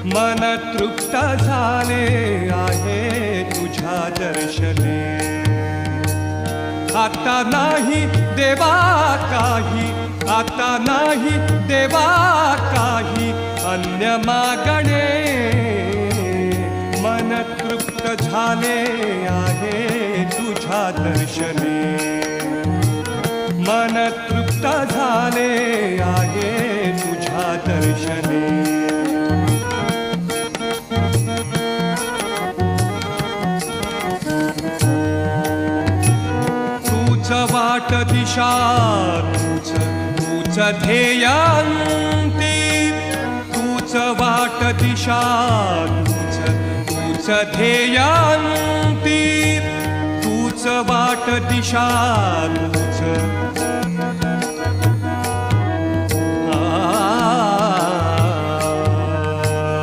मन तृप्त झाले आहे तुझ्या दर्शने. आता नाही देवा काही, आता नाही देवा काही अन्य मागणे. मन तृप्त झाले आहे तुझ्या दर्शने. मन तृप्त झाले आहे तुझ्या दर्शने. तूच वाट दिशा, तूच ध्येयांती. तूच वाट दिशा, तूच ध्येयांती. तूच वाट दिशा,